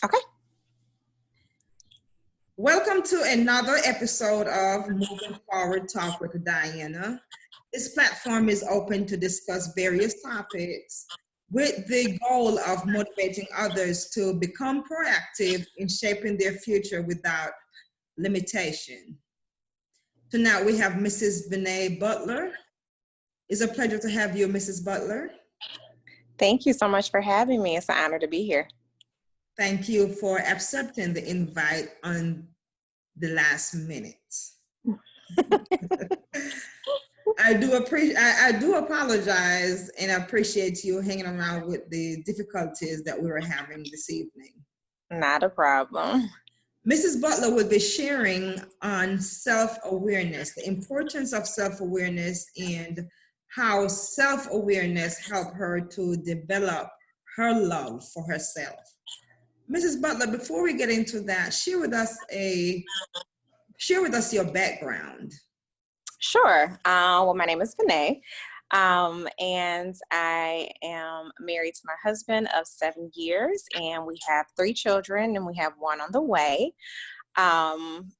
Okay. Welcome to another episode of Moving Forward Talk with Diana. This platform is open to discuss various topics with the goal of motivating others to become proactive in shaping their future without limitation. Tonight we have Mrs. V Butler. It's a pleasure to have you, Mrs. Butler. Thank you so much for having me. It's an honor to be here. Thank you for accepting the invite on the last minute. I do apologize, and I appreciate you hanging around with the difficulties that we were having this evening. Not a problem. Mrs. Butler will be sharing on self-awareness, the importance of self-awareness, and how self-awareness helped her to develop her love for herself. Mrs. Butler, before we get into that, share with us your background. Sure. Well, my name is Vinay, and I am married to my husband of 7 years, and we have 3 children, and we have 1 on the way. I'm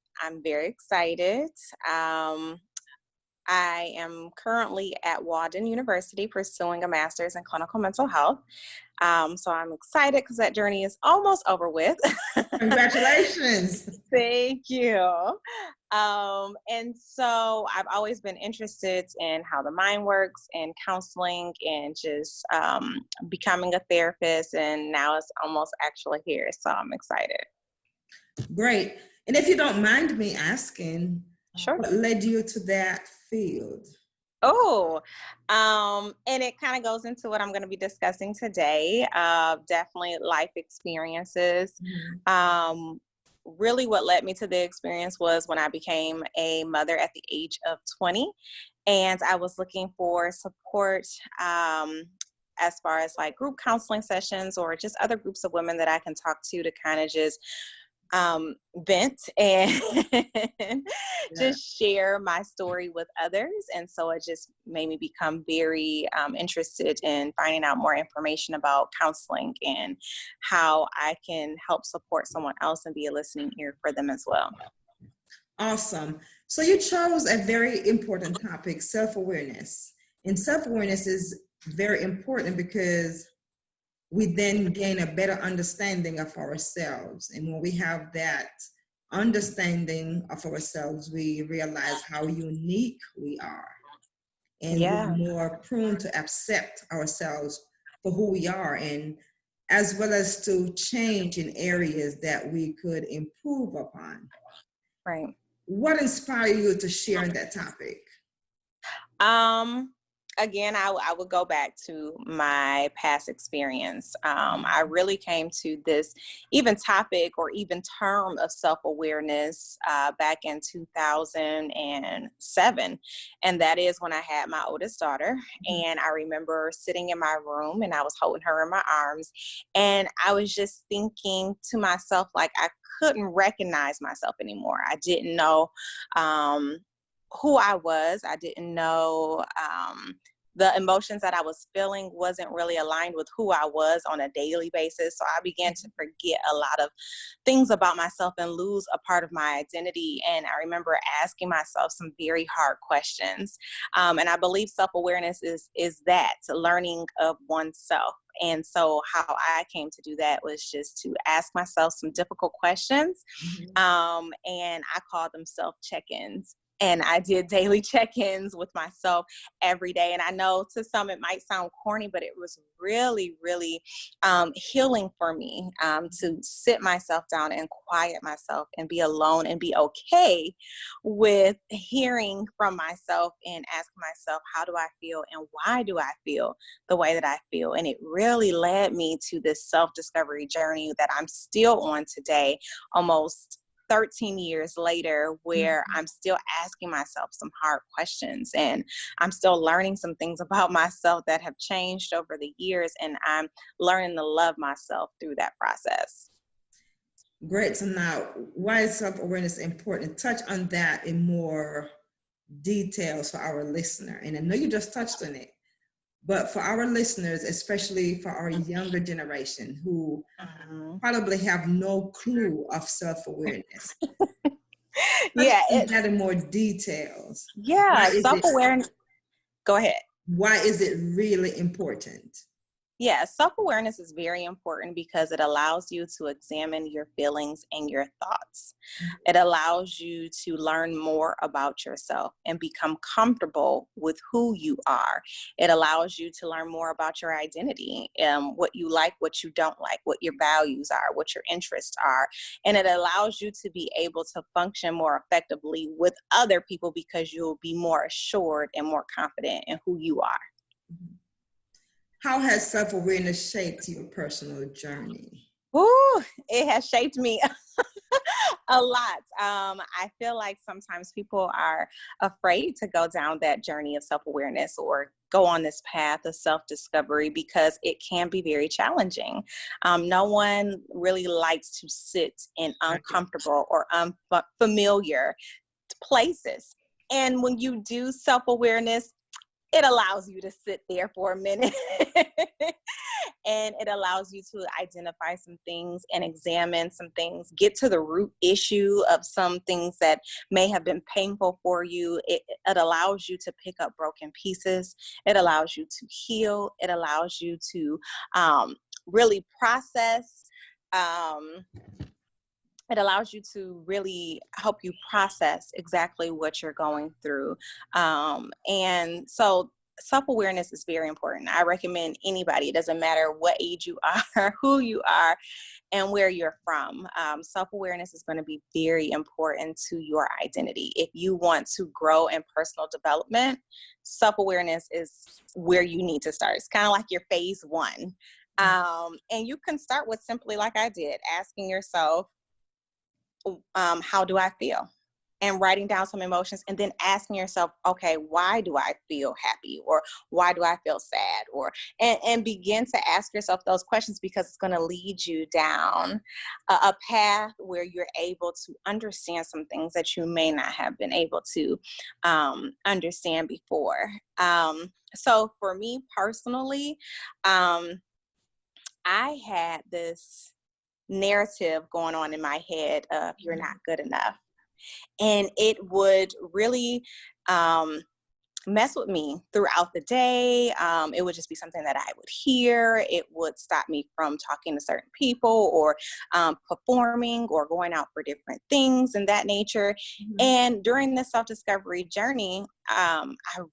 very excited. I am currently at Walden University pursuing a master's in clinical mental health. So I'm excited because that journey is almost over with. Congratulations. Thank you. And so I've always been interested in how the mind works and counseling and just becoming a therapist. And now it's almost actually here. So I'm excited. Great. And if you don't mind me asking, sure, what led you to that field? And it kind of goes into what I'm going to be discussing today. Definitely life experiences. Mm-hmm. Really what led me to the experience was when I became a mother at the age of 20, and I was looking for support as far as like group counseling sessions or just other groups of women that I can talk to kind of just vent and just share my story with others. And so it just made me become very interested in finding out more information about counseling and how I can help support someone else and be a listening ear for them as well. Awesome. So you chose a very important topic, self-awareness. And self-awareness is very important because we then gain a better understanding of ourselves. And when we have that understanding of ourselves, we realize how unique we are. And we're more prone to accept ourselves for who we are, and as well as to change in areas that we could improve upon. Right. What inspired you to share that topic? Again, I would go back to my past experience. I really came to this even topic or even term of self-awareness back in 2007. And that is when I had my oldest daughter. And I remember sitting in my room and I was holding her in my arms. And I was just thinking to myself, like, I couldn't recognize myself anymore. I didn't know who I was. I didn't know the emotions that I was feeling wasn't really aligned with who I was on a daily basis. So I began to forget a lot of things about myself and lose a part of my identity. And I remember asking myself some very hard questions. And I believe self-awareness is that learning of oneself. And so how I came to do that was just to ask myself some difficult questions. And I called them self-check-ins. And I did daily check-ins with myself every day. And I know to some it might sound corny, but it was really, really healing for me to sit myself down and quiet myself and be alone and be okay with hearing from myself and asking myself, how do I feel and why do I feel the way that I feel? And it really led me to this self-discovery journey that I'm still on today, almost 13 years later, where I'm still asking myself some hard questions and I'm still learning some things about myself that have changed over the years, and I'm learning to love myself through that process. Great. So now, why is self-awareness important? Touch on that in more details for our listener. And I know you just touched on it, but for our listeners, especially for our younger generation who probably have no clue of self-awareness. Touch Yeah, on that in more details. Why yeah, is it, self-awareness. Go ahead. why is it really important? Yeah, self-awareness is very important because it allows you to examine your feelings and your thoughts. It allows you to learn more about yourself and become comfortable with who you are. It allows you to learn more about your identity, what you like, what you don't like, what your values are, what your interests are. And it allows you to be able to function more effectively with other people because you'll be more assured and more confident in who you are. How has self-awareness shaped your personal journey? Ooh, it has shaped me a lot. I feel like sometimes people are afraid to go down that journey of self-awareness or go on this path of self-discovery because it can be very challenging. No one really likes to sit in uncomfortable or unfamiliar places. And when you do self-awareness, it allows you to sit there for a minute and it allows you to identify some things and examine some things, get to the root issue of some things that may have been painful for you. It allows you to pick up broken pieces. It allows you to heal. It allows you to really process. It allows you to really help you process exactly what you're going through. And so self-awareness is very important. I recommend anybody, it doesn't matter what age you are, who you are, and where you're from. Self-awareness is going to be very important to your identity. If you want to grow in personal development, self-awareness is where you need to start. It's kind of like your phase one. And you can start with simply like I did, asking yourself, how do I feel? And writing down some emotions and then asking yourself, okay, why do I feel happy? Or why do I feel sad? Or, and begin to ask yourself those questions because it's going to lead you down a path where you're able to understand some things that you may not have been able to understand before. So for me personally, I had this narrative going on in my head of you're not good enough. And it would really mess with me throughout the day. It would just be something that I would hear. It would stop me from talking to certain people or performing or going out for different things and that nature. Mm-hmm. And during this self-discovery journey, I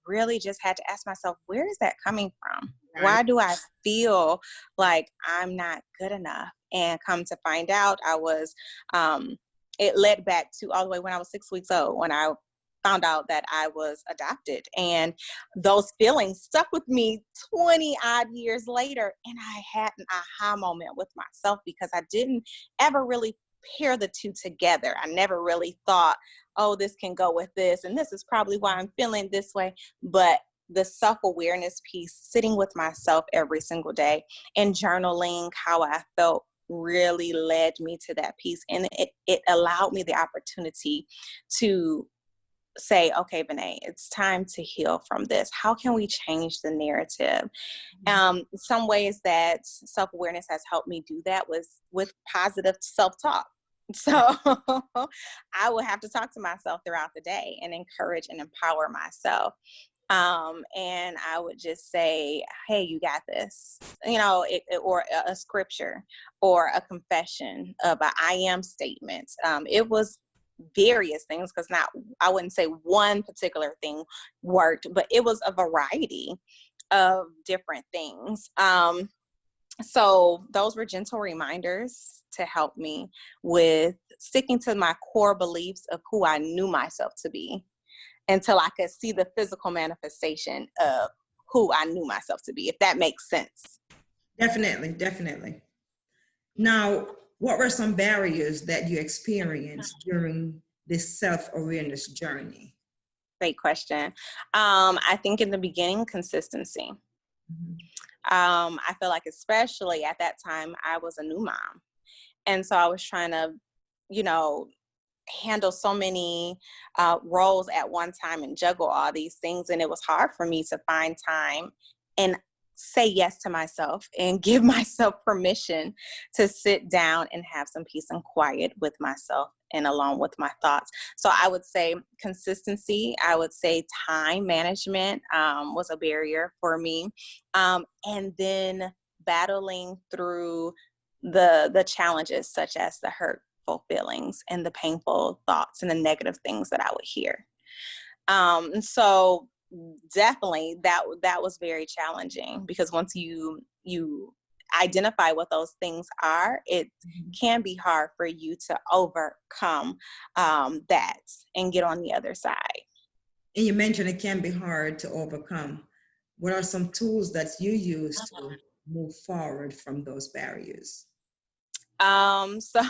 really just had to ask myself, where is that coming from? Right. Why do I feel like I'm not good enough? And come to find out, I was, it led back to all the way when I was 6 weeks old, when I found out that I was adopted. And those feelings stuck with me 20 odd years later. And I had an aha moment with myself because I didn't ever really pair the two together. I never really thought, oh, this can go with this. And this is probably why I'm feeling this way. But the self-awareness piece, sitting with myself every single day and journaling how I felt, really led me to that piece. And it allowed me the opportunity to say, okay, Bené, it's time to heal from this. How can we change the narrative? Some ways that self-awareness has helped me do that was with positive self-talk. So I would have to talk to myself throughout the day and encourage and empower myself. And I would just say, hey, you got this, or a scripture or a confession of an I am statement. It was various things because I wouldn't say one particular thing worked, but it was a variety of different things. So those were gentle reminders to help me with sticking to my core beliefs of who I knew myself to be, until I could see the physical manifestation of who I knew myself to be, if that makes sense. Definitely, definitely. Now, what were some barriers that you experienced during this self-awareness journey? Great question. I think in the beginning, consistency. Mm-hmm. I feel like especially at that time, I was a new mom. And so I was trying to, handle so many roles at one time and juggle all these things. And it was hard for me to find time and say yes to myself and give myself permission to sit down and have some peace and quiet with myself and along with my thoughts. So I would say consistency. I would say time management was a barrier for me. And then battling through the challenges, such as the hurtful feelings and the painful thoughts and the negative things that I would hear. And so definitely that was very challenging, because once you identify what those things are, it can be hard for you to overcome that and get on the other side. And you mentioned it can be hard to overcome. What are some tools that you use to move forward from those barriers? So,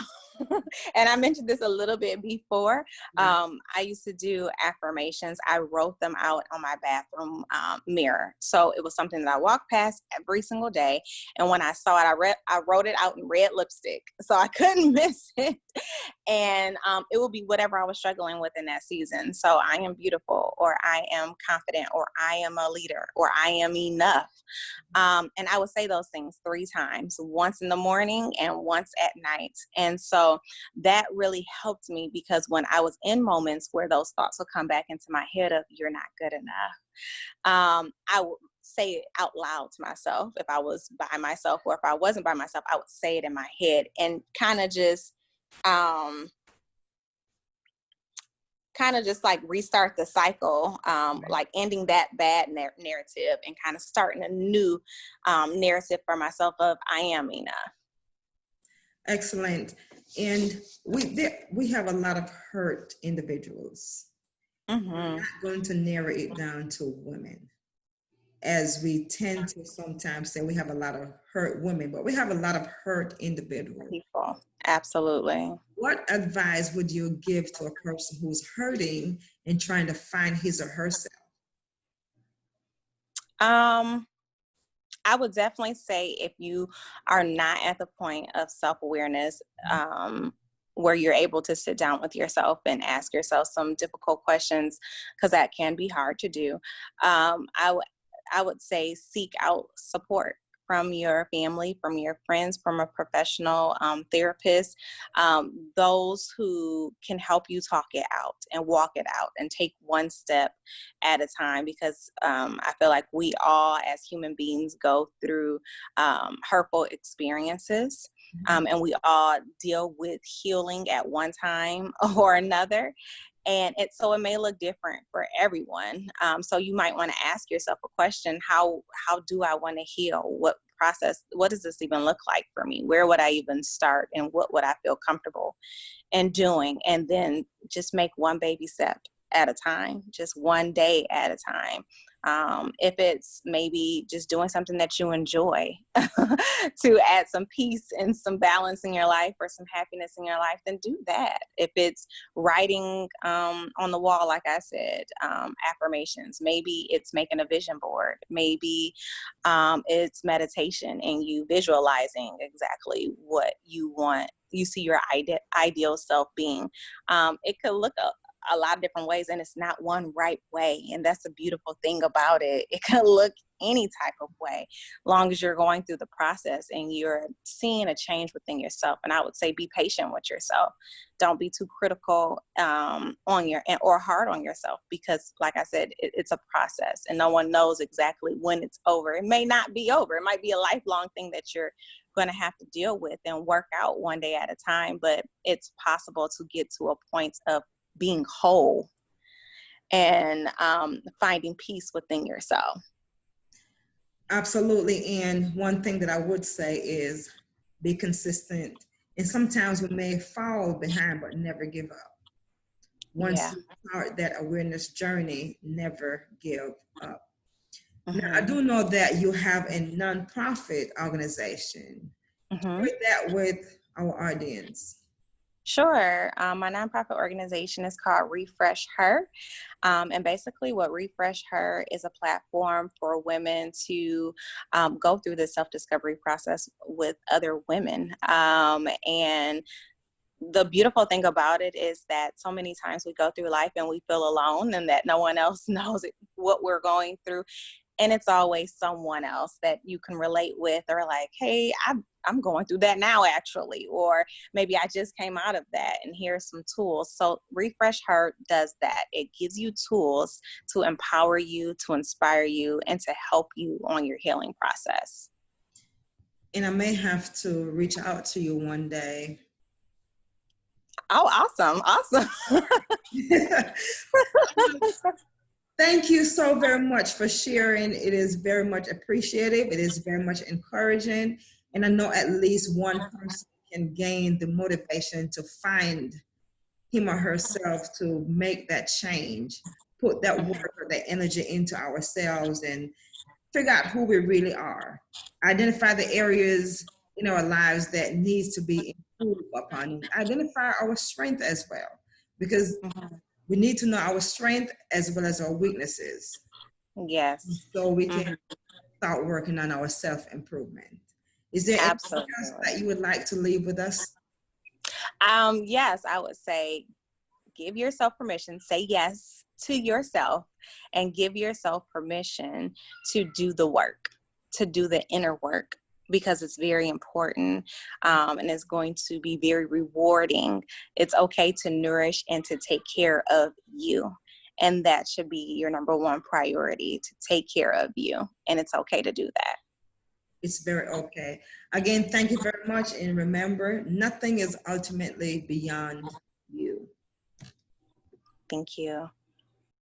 and I mentioned this a little bit before. I used to do affirmations. I wrote them out on my bathroom mirror. So it was something that I walked past every single day. And when I saw it, I wrote it out in red lipstick, so I couldn't miss it. And it would be whatever I was struggling with in that season. So I am beautiful, or I am confident, or I am a leader, or I am enough. And I would say those things 3 times, once in the morning and once at night. And so that really helped me, because when I was in moments where those thoughts would come back into my head of "you're not good enough," I would say it out loud to myself. If I was by myself, or if I wasn't by myself, I would say it in my head and kind of just like restart the cycle, like ending that bad narrative and kind of starting a new narrative for myself of "I am enough." Excellent. And we have a lot of hurt individuals. We're not going to narrow it down to women, as we tend to sometimes say we have a lot of hurt women, but we have a lot of hurt individuals. People. Absolutely. What advice would you give to a person who's hurting and trying to find his or herself? I would definitely say, if you are not at the point of self-awareness, where you're able to sit down with yourself and ask yourself some difficult questions, because that can be hard to do, I would say seek out support from your family, from your friends, from a professional therapist, those who can help you talk it out and walk it out and take one step at a time. Because I feel like we all as human beings go through hurtful experiences, and we all deal with healing at one time or another. And so it may look different for everyone. So you might want to ask yourself a question: how do I want to heal? What does this even look like for me? Where would I even start? And what would I feel comfortable in doing? And then just make one baby step at a time, just one day at a time. If it's maybe just doing something that you enjoy to add some peace and some balance in your life, or some happiness in your life, then do that. If it's writing on the wall, like I said, affirmations, maybe it's making a vision board, maybe it's meditation and you visualizing exactly what you want, you see your ideal self being. It could look a lot of different ways, and it's not one right way. And that's the beautiful thing about it. It can look any type of way, long as you're going through the process and you're seeing a change within yourself. And I would say be patient with yourself. Don't be too critical or hard on yourself, because like I said, it's a process and no one knows exactly when it's over. It may not be over. It might be a lifelong thing that you're going to have to deal with and work out one day at a time, but it's possible to get to a point of being whole and finding peace within yourself. Absolutely. And one thing that I would say is be consistent. And sometimes we may fall behind, but never give up. Once you start that awareness journey, never give up. Now, I do know that you have a nonprofit organization. Share that with our audience. Sure. My nonprofit organization is called Refresh Her. And basically what Refresh Her is a platform for women to go through the self-discovery process with other women. And the beautiful thing about it is that so many times we go through life and we feel alone, and that no one else knows what we're going through. And it's always someone else that you can relate with, or like, hey, I'm going through that now actually, or maybe I just came out of that and here's some tools. So Refresh Her does that. It gives you tools to empower you, to inspire you, and to help you on your healing process. And I may have to reach out to you one day. Oh, awesome. Awesome. Thank you so very much for sharing. It is very much appreciative. It is very much encouraging. And I know at least one person can gain the motivation to find him or herself to make that change, put that work or that energy into ourselves and figure out who we really are. Identify the areas in our lives that needs to be improved upon. Identify our strength as well, because we need to know our strength as well as our weaknesses. Yes. So we can start working on our self-improvement. Is there anything else that you would like to leave with us? Yes, I would say give yourself permission. Say yes to yourself and give yourself permission to do the work, to do the inner work, because it's very important, and it's going to be very rewarding. It's okay to nourish and to take care of you. And that should be your number one priority, to take care of you. And it's okay to do that. It's very okay. Again, thank you very much. And remember, nothing is ultimately beyond you. Thank you.